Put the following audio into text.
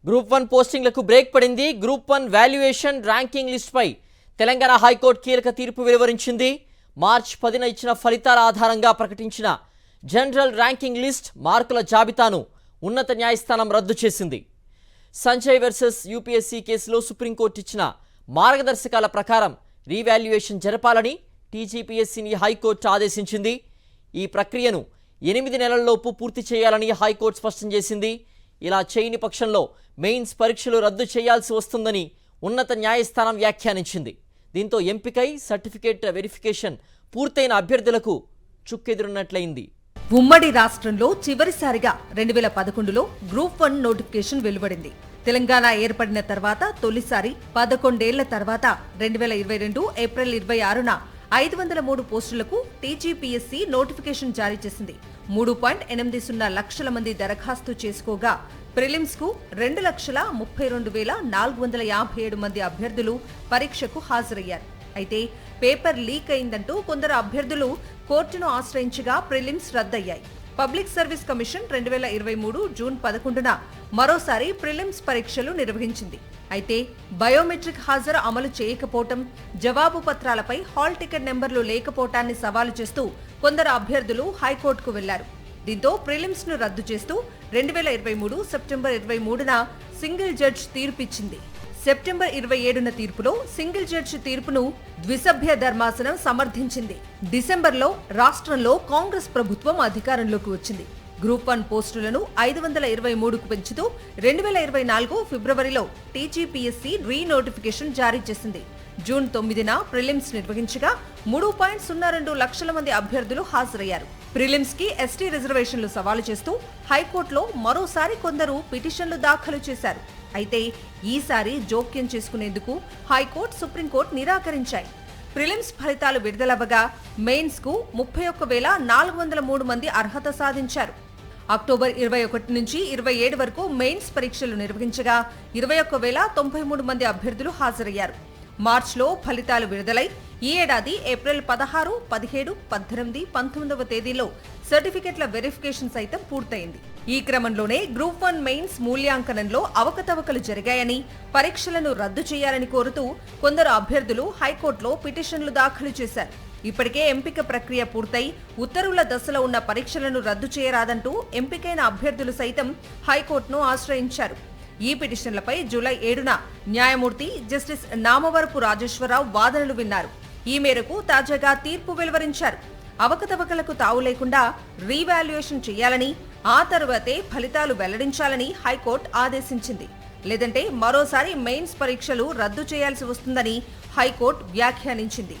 Group 1 పోస్టింగ్లకు break పడింది. Group 1 valuation ranking list పై Telangana high court కీలక తీర్పు వెలువరించింది. మార్చి 10న ఇచ్చిన ఫలితాల ఆధారంగా ప్రకటించిన జనరల్ ర్యాంకింగ్ లిస్ట్ మార్కుల జాబితాను ఉన్నత న్యాయస్థానం రద్దు చేసింది. సంజయ్ వర్సెస్ యూపీఎస్సీ కేసులో సుప్రీంకోర్టు ఇచ్చిన మార్గదర్శకాల ప్రకారం రీవాల్యుయేషన్ జరపాలని టీజీపీఎస్సీని హైకోర్టు ఆదేశించింది. ఈ ప్రక్రియను 8 నెలల్లోపు పూర్తి చేయాలని హైకోర్టు స్పష్టం చేసింది. ఇలా చేయని పక్షంలో మెయిన్స్ పరీక్షలు రద్దు చేయాల్సి వస్తుందని ఉన్నత న్యాయస్థానం వ్యాఖ్యానించింది. దీంతో ఎంపికై సర్టిఫికేట్ వెరిఫికేషన్ పూర్తయిన అభ్యర్థులకు చుక్కెదురున్నట్లయింది. ఉమ్మడి రాష్ట్రంలో చివరిసారిగా 2011లో గ్రూప్ 1 నోటిఫికేషన్ వెలువడింది. తెలంగాణ ఏర్పడిన తర్వాత తొలిసారి 11 ఏళ్ల తర్వాత 2022 ఏప్రిల్ 26న 503 పోస్టులకు టీజీపీఎస్సీ నోటిఫికేషన్ జారీ చేసింది. 3.80 లక్షల మంది దరఖాస్తు చేసుకోగా ప్రిలిమ్స్ కు 2,32,457 మంది అభ్యర్థులు పరీక్షకు హాజరయ్యారు. అయితే పేపర్ లీక్ అయిందంటూ కొందరు అభ్యర్థులు కోర్టును ఆశ్రయించగా ప్రిలిమ్స్ రద్దయ్యాయి. పబ్లిక్ సర్వీస్ కమిషన్ 2023 జూన్ 11న మరోసారి ప్రిలిమ్స్ పరీక్షలు నిర్వహించింది. అయితే బయోమెట్రిక్ హాజరు అమలు చేయకపోవటం, జవాబు పత్రాలపై హాల్ టికెట్ నెంబర్లు లేకపోవటాన్ని సవాలు చేస్తూ కొందరు అభ్యర్థులు హైకోర్టుకు వెళ్లారు. దీంతో ప్రిలిమ్స్ ను రద్దు చేస్తూ 2023 సెప్టెంబర్ 23న సింగిల్ జడ్జి తీర్పిచ్చింది. సెప్టెంబర్ 27న తీర్పులో సింగిల్ జడ్జి తీర్పును ద్విసభ్య ధర్మాసనం సమర్థించింది. డిసెంబర్లో రాష్ట్రంలో కాంగ్రెస్ ప్రభుత్వం అధికారంలోకి వచ్చింది. గ్రూప్ 1 పోస్టులను 523కు పెంచుతూ 2024 ఫిబ్రవరిలో టీజీపీఎస్సీ రీనోటిఫికేషన్ జారీ చేసింది. జూన్ 9న ప్రిలిమ్స్ నిర్వహించగా 3.02 లక్షల మంది అభ్యర్థులు హాజరయ్యారు. ప్రిలిమ్స్ కి ఎస్టీ రిజర్వేషన్లు సవాలు చేస్తూ హైకోర్టులో మరోసారి కొందరు పిటిషన్లు దాఖలు చేశారు. అయితే ఈసారి జోక్యం చేసుకునేందుకు హైకోర్టు, సుప్రీంకోర్టు నిరాకరించాయి. ప్రిలిమ్స్ ఫలితాలు విడుదలవ్వగా మెయిన్స్ కు 31,403 మంది అర్హత సాధించారు. అక్టోబర్ 21 నుంచి 27 వరకు మెయిన్స్ పరీక్షలు నిర్వహించగా 21,093 మంది అభ్యర్థులు హాజరయ్యారు. మార్చిలో ఫలితాలు విడుదలై ఈ ఏడాది ఏప్రిల్ 16, 17, 18, 19వ తేదీలో సర్టిఫికెట్ల వెరిఫికేషన్ సైతం పూర్తయింది. ఈ క్రమంలోనే గ్రూప్ 1 మెయిన్స్ మూల్యాంకనంలో అవకతవకలు జరిగాయని, పరీక్షలను రద్దు చేయాలని కోరుతూ కొందరు అభ్యర్థులు హైకోర్టులో పిటిషన్లు దాఖలు చేశారు. ఇప్పటికే ఎంపిక ప్రక్రియ పూర్తయి ఉత్తర్వుల దశలో ఉన్న పరీక్షలను రద్దు చేయరాదంటూ ఎంపికైన అభ్యర్థులు సైతం హైకోర్టును ఆశ్రయించారు. ఈ పిటిషన్లపై జూలై 7న న్యాయమూర్తి జస్టిస్ నామవరపు రాజేశ్వరరావు వాదనలు విన్నారు. ఈ మేరకు తాజాగా తీర్పు వెలువరించారు. అవకతవకలకు తావు లేకుండా రీవాల్యుయేషన్ చేయాలని, ఆ తరువాతే ఫలితాలు వెల్లడించాలని హైకోర్టు ఆదేశించింది. లేదంటే మరోసారి మెయిన్స్ పరీక్షలు రద్దు చేయాల్సి వస్తుందని హైకోర్టు వ్యాఖ్యానించింది.